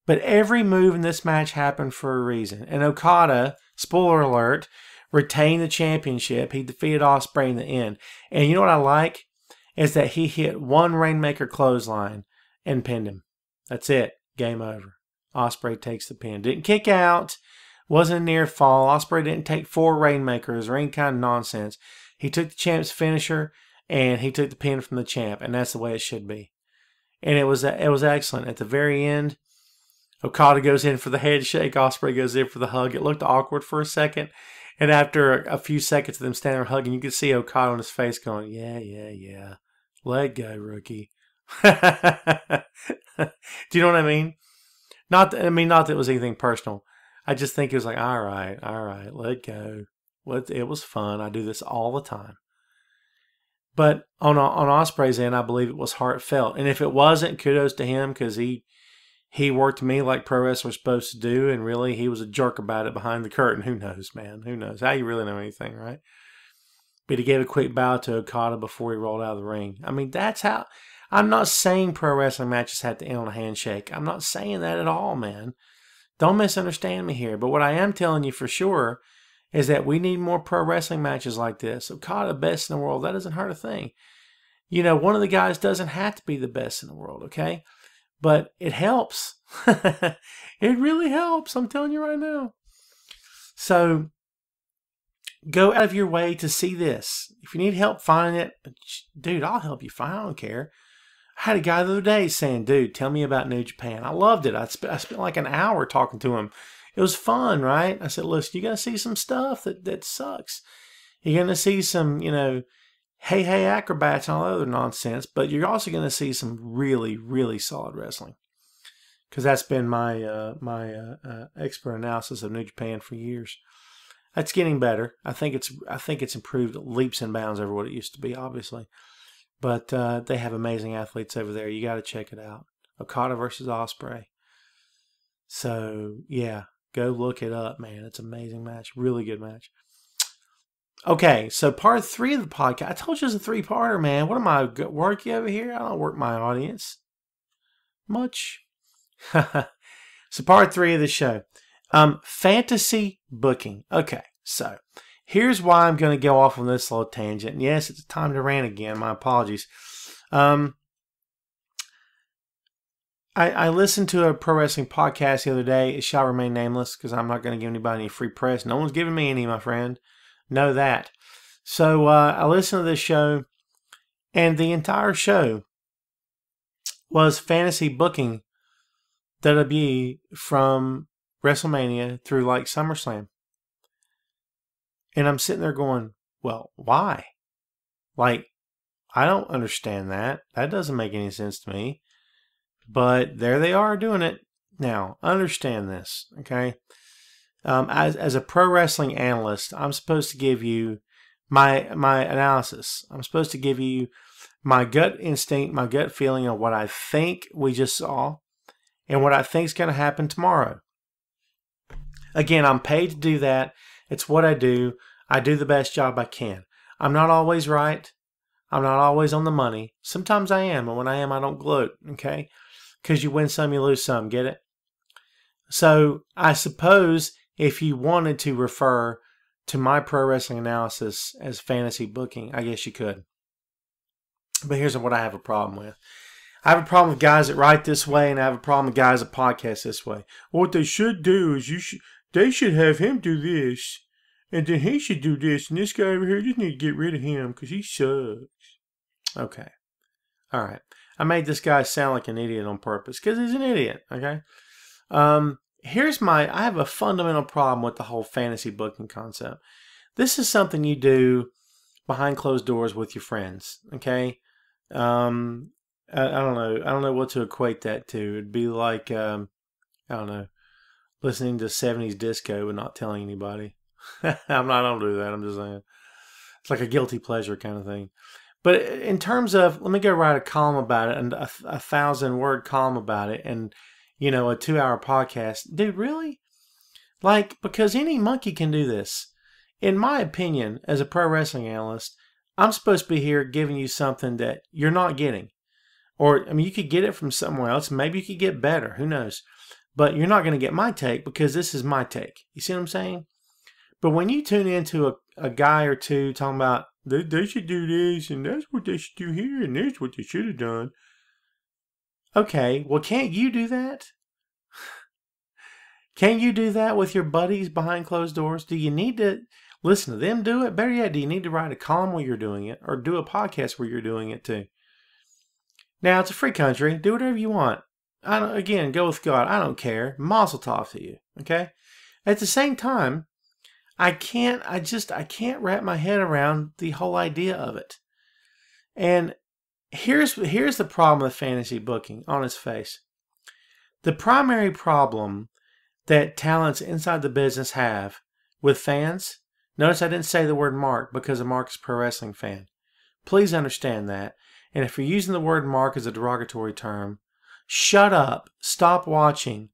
But every move in this match happened for a reason. And Okada, spoiler alert, retained the championship. He defeated Ospreay in the end. And you know what I like? Is that he hit one Rainmaker clothesline and pinned him. That's it. Game over. Ospreay takes the pin. Didn't kick out. Wasn't a near fall. Ospreay didn't take 4 Rainmakers or any kind of nonsense. He took the champ's finisher and he took the pin from the champ. And that's the way it should be. And it was excellent. At the very end, Okada goes in for the head shake. Ospreay goes in for the hug. It looked awkward for a second. And after a few seconds of them standing there hugging, you could see Okada on his face going, yeah. Let go, rookie. Do you know what I mean? Not that it was anything personal. I just think it was like, all right, let go. It was fun. I do this all the time. But on Ospreay's end, I believe it was heartfelt. And if it wasn't, kudos to him, because he worked me like pro wrestlers are supposed to do, and really he was a jerk about it behind the curtain. Who knows, man? Who knows? How you really know anything, right? But he gave a quick bow to Okada before he rolled out of the ring. I mean, that's how... I'm not saying pro wrestling matches have to end on a handshake. I'm not saying that at all, man. Don't misunderstand me here. But what I am telling you for sure is that we need more pro wrestling matches like this. Okada, best in the world, that doesn't hurt a thing. One of the guys doesn't have to be the best in the world, okay? But it helps. It really helps. I'm telling you right now. So go out of your way to see this. If you need help finding it, dude, I'll help you find it. I don't care. I had a guy the other day saying, dude, tell me about New Japan. I loved it. I spent like an hour talking to him. It was fun, right? I said, listen, you're going to see some stuff that sucks. You're going to see some, hey acrobats and all that other nonsense, but you're also going to see some really, really solid wrestling. Because that's been my expert analysis of New Japan for years. That's getting better. I think it's improved leaps and bounds over what it used to be, obviously. But they have amazing athletes over there. You got to check it out. Okada versus Ospreay. So yeah, go look it up, man. It's an amazing match. Really good match. Okay, so part 3 of the podcast. I told you it's a 3-parter, man. What am I working over here? I don't work my audience much. So part 3 of the show. Fantasy booking. Okay, so here's why I'm going to go off on this little tangent. And yes, it's time to rant again. My apologies. I listened to a pro wrestling podcast the other day. It shall remain nameless because I'm not going to give anybody any free press. No one's giving me any, my friend. Know that. So I listened to this show, and the entire show was fantasy booking WWE from WrestleMania through like SummerSlam. And I'm sitting there going, well, why? Like, I don't understand that. That doesn't make any sense to me. But there they are doing it. Now, understand this, okay? As a pro wrestling analyst, I'm supposed to give you my analysis. I'm supposed to give you my gut instinct, my gut feeling of what I think we just saw and what I think is going to happen tomorrow. Again, I'm paid to do that. It's what I do. I do the best job I can. I'm not always right. I'm not always on the money. Sometimes I am, and when I am, I don't gloat, okay? Because you win some, you lose some. Get it? So I suppose if you wanted to refer to my pro wrestling analysis as fantasy booking, I guess you could. But here's what I have a problem with. I have a problem with guys that write this way, and I have a problem with guys that podcast this way. What they should do is they should have him do this, and then he should do this, and this guy over here just need to get rid of him because he sucks. Okay. All right. I made this guy sound like an idiot on purpose because he's an idiot. Okay. I have a fundamental problem with the whole fantasy booking concept. This is something you do behind closed doors with your friends. Okay. I don't know. I don't know what to equate that to. It'd be like, I don't know, listening to 70s disco but not telling anybody. I don't do that. I'm just saying. It's like a guilty pleasure kind of thing. But in terms of, let me go write a column about it, and a 1,000-word column about it, and, a 2-hour podcast. Dude, really? Like, because any monkey can do this. In my opinion, as a pro wrestling analyst, I'm supposed to be here giving you something that you're not getting. Or, you could get it from somewhere else. Maybe you could get better. Who knows? But you're not going to get my take because this is my take. You see what I'm saying? But when you tune into a guy or two talking about, they should do this, and that's what they should do here, and that's what they should have done. Okay, well, can't you do that? Can't you do that with your buddies behind closed doors? Do you need to listen to them do it? Better yet, do you need to write a column while you're doing it, or do a podcast where you're doing it too? Now, it's a free country. Do whatever you want. Again, go with God. I don't care. Mazel tov to you. Okay? At the same time, I can't wrap my head around the whole idea of it. And here's the problem with fantasy booking on its face. The primary problem that talents inside the business have with fans, notice I didn't say the word mark because a mark is a pro wrestling fan. Please understand that. And if you're using the word mark as a derogatory term, shut up, stop watching,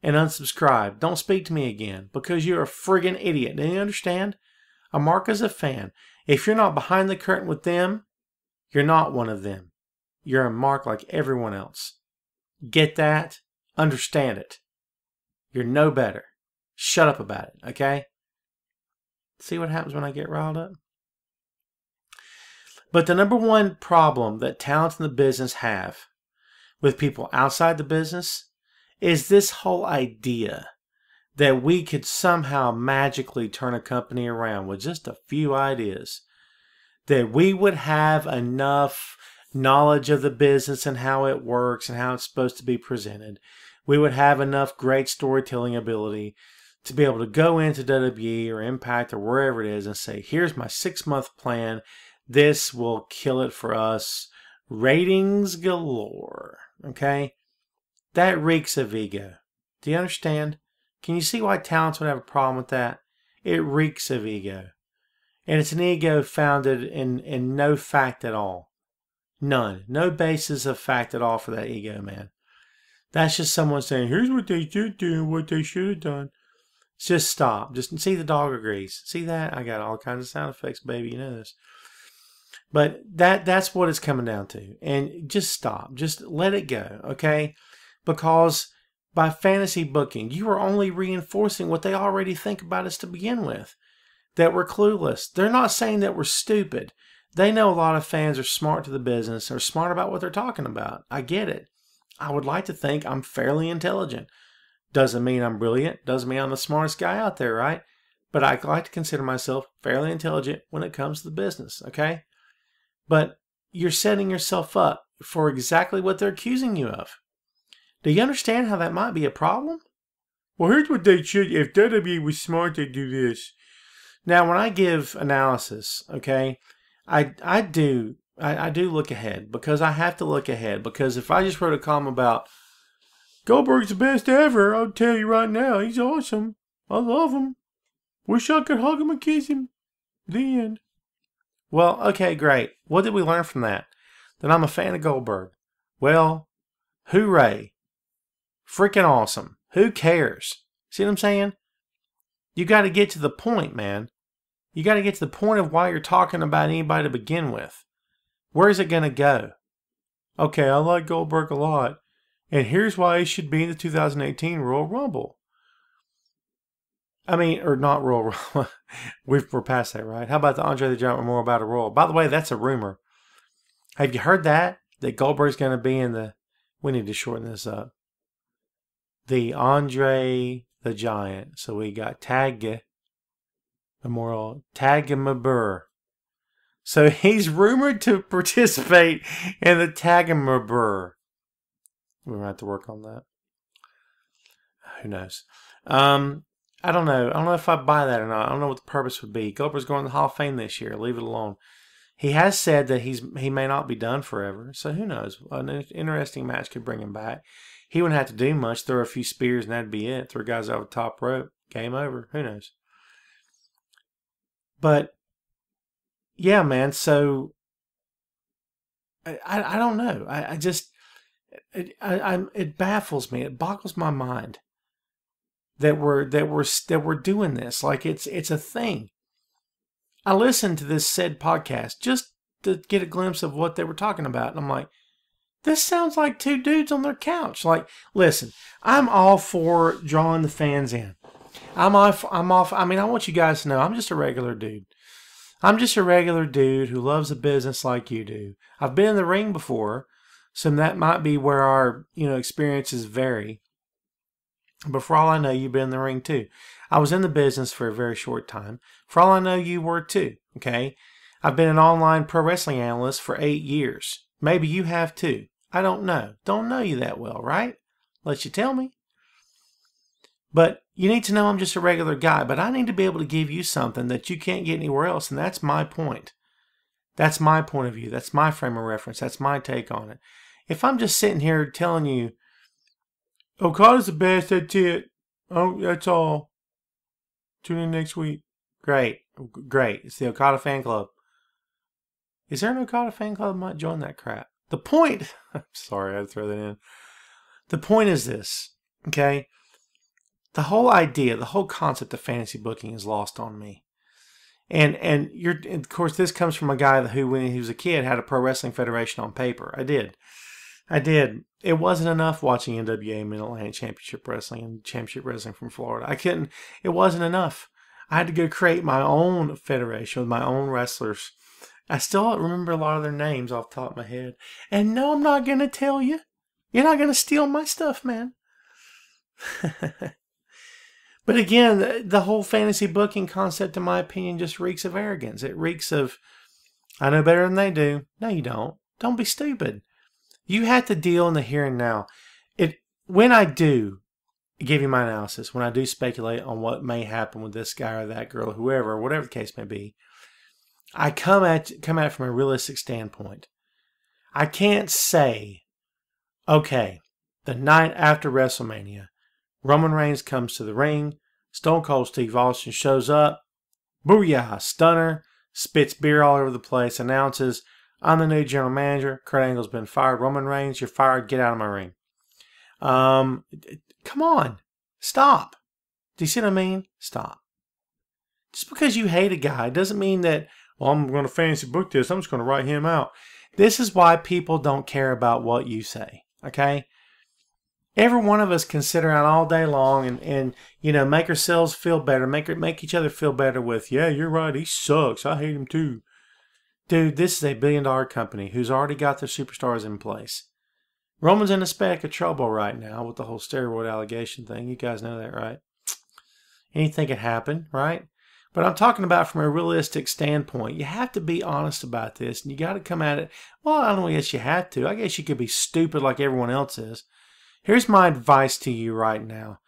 and unsubscribe. Don't speak to me again because you're a friggin' idiot. Do you understand? A mark is a fan. If you're not behind the curtain with them, you're not one of them. You're a mark like everyone else. Get that? Understand it. You're no better. Shut up about it, okay? See what happens when I get riled up? But the number one problem that talents in the business have with people outside the business is this whole idea that we could somehow magically turn a company around with just a few ideas. That we would have enough knowledge of the business and how it works and how it's supposed to be presented. We would have enough great storytelling ability to be able to go into WWE or Impact or wherever it is and say, here's my 6-month plan. This will kill it for us. Ratings galore. Okay? That reeks of ego. Do you understand? Can you see why talents would have a problem with that? It reeks of ego. And it's an ego founded in no fact at all. None. No basis of fact at all for that ego, man. That's just someone saying, here's what they should do and what they should have done. Just stop. Just see, the dog agrees. See that? I got all kinds of sound effects, baby. You know this. But that's what it's coming down to. And just stop. Just let it go, okay? Because by fantasy booking, you are only reinforcing what they already think about us to begin with. That we're clueless. They're not saying that we're stupid. They know a lot of fans are smart to the business or smart about what they're talking about. I get it. I would like to think I'm fairly intelligent. Doesn't mean I'm brilliant. Doesn't mean I'm the smartest guy out there, right? But I like to consider myself fairly intelligent when it comes to the business, okay? But you're setting yourself up for exactly what they're accusing you of. Do you understand how that might be a problem? Well, here's what they should. If WWE was smart, they'd do this. Now, when I give analysis, okay, I do look ahead because I have to look ahead. Because if I just wrote a column about Goldberg's the best ever, I'll tell you right now, he's awesome. I love him. Wish I could hug him and kiss him. The end. Well, okay, great. What did we learn from that? That I'm a fan of Goldberg. Well, hooray. Freaking awesome. Who cares? See what I'm saying? You got to get to the point, man. You got to get to the point of why you're talking about anybody to begin with. Where is it going to go? Okay, I like Goldberg a lot. And here's why he should be in the 2018 Royal Rumble. I mean, or not Royal Rumble. We're past that, right? How about the Andre the Giant Memorial Battle Royal? By the way, that's a rumor. Have you heard that? That Goldberg's going to be in the... We need to shorten this up. The Andre the Giant. So we got Tag Memorial. Tagamabur. So he's rumored to participate in the Tagamabur. We're going to have to work on that. Who knows? I don't know. I don't know if I buy that or not. I don't know what the purpose would be. Goldberg's going to the Hall of Fame this year. Leave it alone. He has said that he may not be done forever. So who knows? An interesting match could bring him back. He wouldn't have to do much. Throw a few spears and that'd be it. Throw guys over the top rope. Game over. Who knows? But yeah, man. So I don't know. I just it baffles me. It boggles my mind that we're doing this. Like it's a thing. I listened to this said podcast just to get a glimpse of what they were talking about, and I'm like, this sounds like two dudes on their couch. Like, listen, I'm all for drawing the fans in. I'm off. I mean, I want you guys to know I'm just a regular dude. I'm just a regular dude who loves the business like you do. I've been in the ring before, so that might be where our experiences vary. But for all I know, you've been in the ring too. I was in the business for a very short time. For all I know, you were too. Okay, I've been an online pro wrestling analyst for 8 years. Maybe you have too. I don't know. Don't know you that well, right? Let you tell me. But you need to know I'm just a regular guy. But I need to be able to give you something that you can't get anywhere else. And that's my point. That's my point of view. That's my frame of reference. That's my take on it. If I'm just sitting here telling you, Okada's the best, that's it. Oh, that's all. Tune in next week. Great. It's the Okada fan club. Is there an Okada fan club? I might join that crap. The point, I'm sorry, I had to throw that in. The point is this, okay? The whole idea, the whole concept of fantasy booking is lost on me. And of course, this comes from a guy who, when he was a kid, had a pro wrestling federation on paper. I did. It wasn't enough watching NWA Mid-Atlantic Championship Wrestling and Championship Wrestling from Florida. It wasn't enough. I had to go create my own federation with my own wrestlers. I still don't remember a lot of their names off the top of my head. And no, I'm not going to tell you. You're not going to steal my stuff, man. But again, the whole fantasy booking concept, in my opinion, just reeks of arrogance. It reeks of, I know better than they do. No, you don't. Don't be stupid. You have to deal in the here and now. When I do give you my analysis, when I do speculate on what may happen with this guy or that girl, or whoever, whatever the case may be, I come at it from a realistic standpoint. I can't say, okay, the night after WrestleMania, Roman Reigns comes to the ring, Stone Cold Steve Austin shows up, booyah, stunner, spits beer all over the place, announces, I'm the new general manager, Kurt Angle's been fired, Roman Reigns, you're fired, get out of my ring. Come on, stop. Do you see what I mean? Stop. Just because you hate a guy doesn't mean that, well, I'm going to fantasy book this, I'm just going to write him out. This is why people don't care about what you say, okay? Every one of us can sit around all day long and make ourselves feel better, make each other feel better with, yeah, you're right, he sucks, I hate him too. Dude, this is a billion-dollar company who's already got their superstars in place. Roman's in a speck of trouble right now with the whole steroid allegation thing. You guys know that, right? Anything can happen, right? But I'm talking about from a realistic standpoint. You have to be honest about this, and you got to come at it. Well, I don't guess you have to. I guess you could be stupid like everyone else is. Here's my advice to you right now.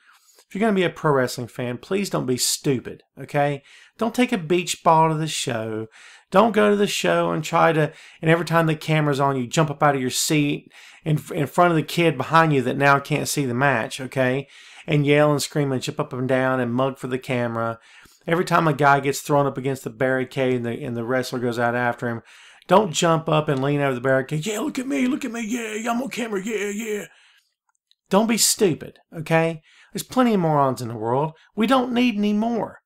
If you're going to be a pro wrestling fan, please don't be stupid, okay? Don't take a beach ball to the show. Don't go to the show and and every time the camera's on you, jump up out of your seat in front of the kid behind you that now can't see the match, okay? And yell and scream and jump up and down and mug for the camera. Every time a guy gets thrown up against the barricade and the wrestler goes out after him, don't jump up and lean over the barricade. Yeah, look at me, yeah, I'm on camera, yeah. Don't be stupid, okay? There's plenty of morons in the world. We don't need any more,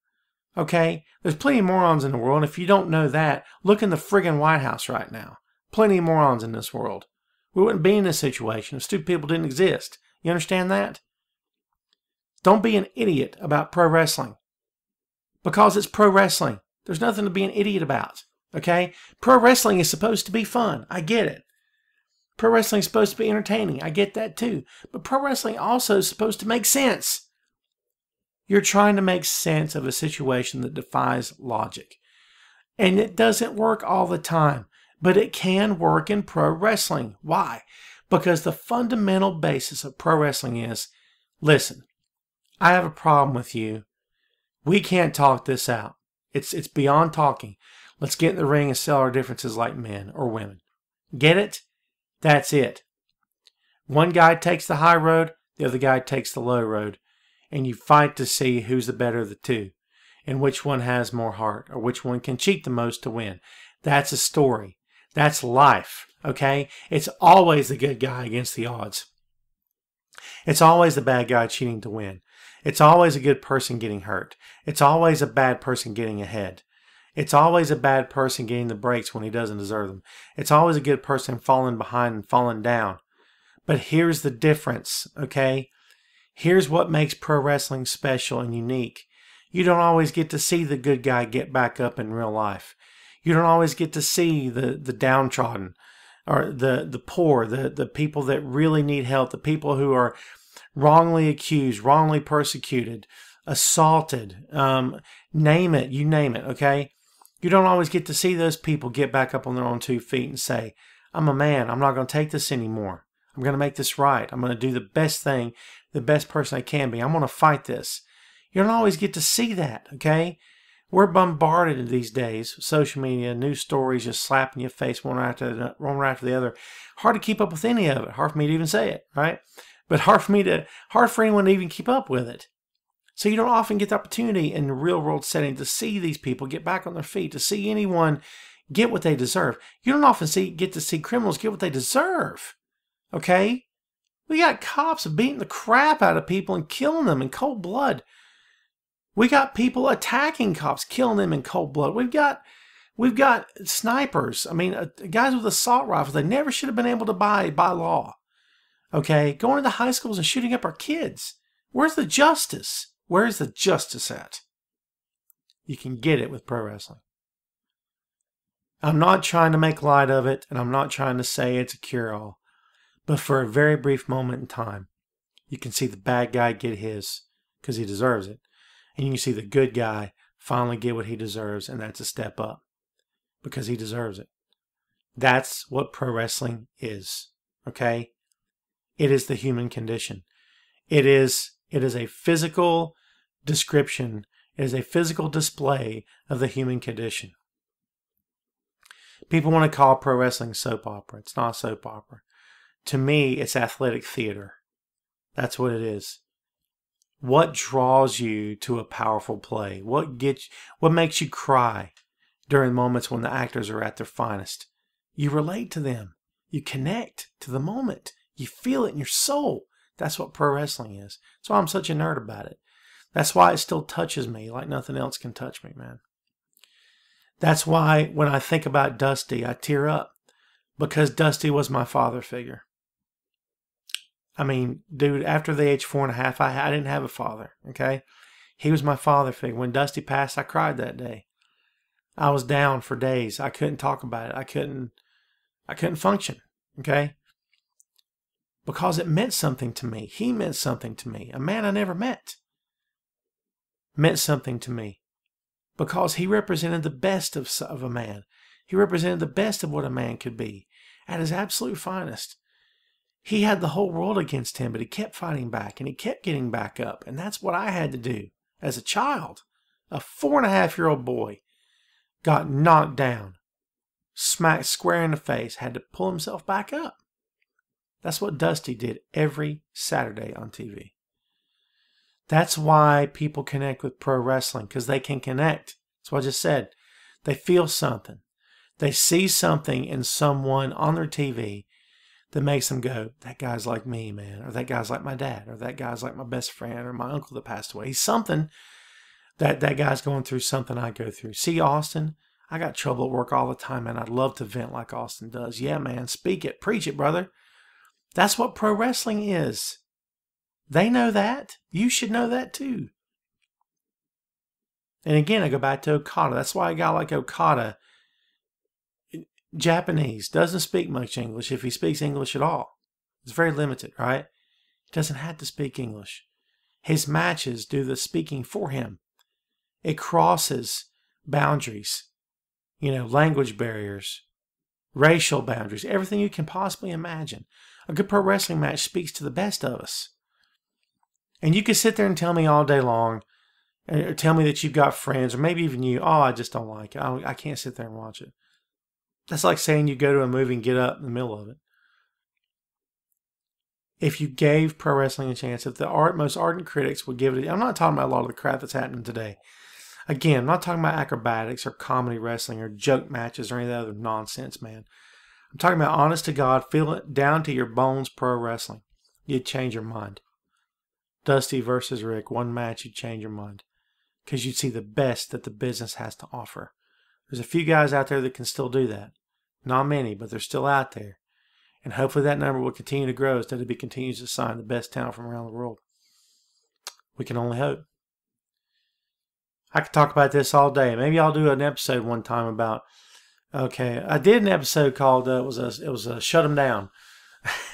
okay? There's plenty of morons in the world. And if you don't know that, look in the friggin' White House right now. Plenty of morons in this world. We wouldn't be in this situation if stupid people didn't exist. You understand that? Don't be an idiot about pro wrestling. Because it's pro wrestling. There's nothing to be an idiot about. Okay? Pro wrestling is supposed to be fun. I get it. Pro wrestling is supposed to be entertaining. I get that too. But pro wrestling also is supposed to make sense. You're trying to make sense of a situation that defies logic. And it doesn't work all the time. But it can work in pro wrestling. Why? Because the fundamental basis of pro wrestling is, listen, I have a problem with you. We can't talk this out. It's beyond talking. Let's get in the ring and settle our differences like men or women. Get it? That's it. One guy takes the high road, the other guy takes the low road. And you fight to see who's the better of the two. And which one has more heart. Or which one can cheat the most to win. That's a story. That's life. Okay? It's always the good guy against the odds. It's always the bad guy cheating to win. It's always a good person getting hurt. It's always a bad person getting ahead. It's always a bad person getting the breaks when he doesn't deserve them. It's always a good person falling behind and falling down. But here's the difference, okay? Here's what makes pro wrestling special and unique. You don't always get to see the good guy get back up in real life. You don't always get to see the downtrodden or the poor, the people that really need help, the people who are wrongly accused, wrongly persecuted, assaulted, name it, you name it, okay? You don't always get to see those people get back up on their own 2 feet and say, I'm a man, I'm not going to take this anymore. I'm going to make this right. I'm going to do the best thing, the best person I can be. I'm going to fight this. You don't always get to see that, okay? We're bombarded these days, social media, news stories just slapping your face one right after the other. Hard to keep up with any of it. Hard for me to even say it, right? But hard for anyone to even keep up with it. So you don't often get the opportunity in the real world setting to see these people get back on their feet, to see anyone get what they deserve. You don't often get to see criminals get what they deserve. Okay? We got cops beating the crap out of people and killing them in cold blood. We got people attacking cops, killing them in cold blood. We've got snipers. I mean, guys with assault rifles they never should have been able to buy by law. Okay? Going into high schools and shooting up our kids. Where's the justice? Where's the justice at? You can get it with pro wrestling. I'm not trying to make light of it, and I'm not trying to say it's a cure-all. But for a very brief moment in time, you can see the bad guy get his, because he deserves it. And you can see the good guy finally get what he deserves, and that's a step up, because he deserves it. That's what pro wrestling is, okay? It is the human condition. It is a physical description. It is a physical display of the human condition. People want to call pro wrestling soap opera. It's not a soap opera. To me, it's athletic theater. That's what it is. What draws you to a powerful play? What makes you cry during moments when the actors are at their finest? You relate to them. You connect to the moment. You feel it in your soul. That's what pro wrestling is. That's why I'm such a nerd about it. That's why it still touches me like nothing else can touch me, man. That's why when I think about Dusty, I tear up. Because Dusty was my father figure. I mean, dude, after the age 4.5, I didn't have a father, okay? He was my father figure. When Dusty passed, I cried that day. I was down for days. I couldn't talk about it. I couldn't function, okay? Because it meant something to me. He meant something to me. A man I never met meant something to me. Because he represented the best of a man. He represented the best of what a man could be at his absolute finest. He had the whole world against him, but he kept fighting back and he kept getting back up. And that's what I had to do as a child. A 4.5-year-old boy got knocked down, smacked square in the face, had to pull himself back up. That's what Dusty did every Saturday on TV. That's why people connect with pro wrestling, because they can connect. That's what I just said. They feel something. They see something in someone on their TV that makes them go, that guy's like me, man. Or that guy's like my dad. Or that guy's like my best friend. Or my uncle that passed away. He's something that guy's going through something I go through. See, Austin, I got trouble at work all the time, man. I'd love to vent like Austin does. Yeah, man. Speak it. Preach it, brother. That's what pro wrestling is. They know that. You should know that too. And again, I go back to Okada. That's why a guy like Okada, Japanese, doesn't speak much English if he speaks English at all. It's very limited, right? He doesn't have to speak English. His matches do the speaking for him. It crosses boundaries, language barriers, racial boundaries, everything you can possibly imagine. A good pro wrestling match speaks to the best of us. And you can sit there and tell me all day long, or tell me that you've got friends, or maybe even you, I just don't like it. I can't sit there and watch it. That's like saying you go to a movie and get up in the middle of it. If you gave pro wrestling a chance, if the most ardent critics would give it, I'm not talking about a lot of the crap that's happening today. Again, I'm not talking about acrobatics or comedy wrestling or joke matches or any of that other nonsense, man. I'm talking about honest to God, feel it down to your bones pro wrestling. You'd change your mind. Dusty versus Rick, one match, you'd change your mind. Because you'd see the best that the business has to offer. There's a few guys out there that can still do that. Not many, but they're still out there. And hopefully that number will continue to grow as WWE continues to sign the best talent from around the world. We can only hope. I could talk about this all day. Maybe I'll do an episode one time about. Okay, I did an episode called it was a Shut 'Em Down.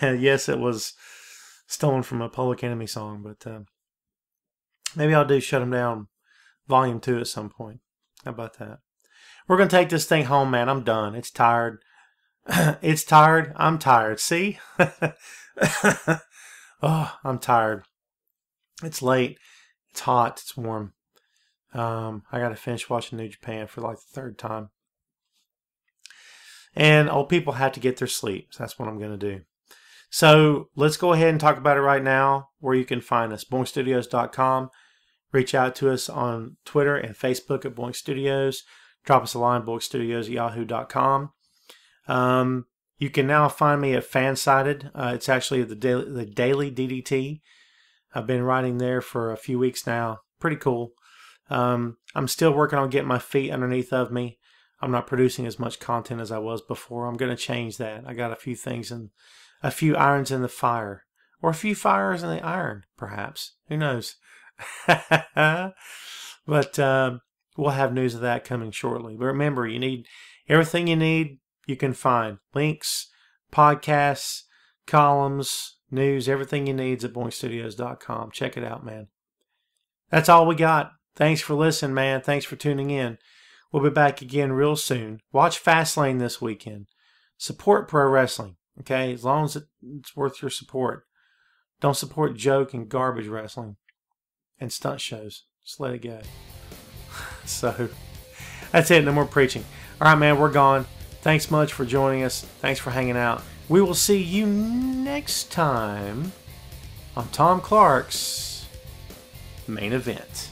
Yes, it was stolen from a Public Enemy song, but maybe I'll do Shut 'Em Down Volume 2 at some point. How about that? We're gonna take this thing home, man. I'm done. It's tired. It's tired. I'm tired. See? Oh, I'm tired. It's late. It's hot. It's warm. I got to finish watching New Japan for like the third time. And old people have to get their sleep. So that's what I'm going to do. So let's go ahead and talk about it right now, where you can find us. BoinkStudios.com. Reach out to us on Twitter and Facebook at Boink Studios. Drop us a line, BoinkStudios@yahoo.com. You can now find me at Fansided. It's actually the Daily DDT. I've been writing there for a few weeks now. Pretty cool. I'm still working on getting my feet underneath of me. I'm not producing as much content as I was before. I'm going to change that. I got a few things and a few irons in the fire, or a few fires in the iron, perhaps. Who knows? But we'll have news of that coming shortly. But remember, you need everything you need. You can find links, podcasts, columns, news, everything you need is at boinkstudios.com. Check it out, man. That's all we got. Thanks for listening, man. Thanks for tuning in. We'll be back again real soon. Watch Fastlane this weekend. Support pro wrestling, okay? As long as it's worth your support. Don't support joke and garbage wrestling and stunt shows. Just let it go. So, that's it. No more preaching. All right, man. We're gone. Thanks much for joining us. Thanks for hanging out. We will see you next time on Tom Clark's Main Event.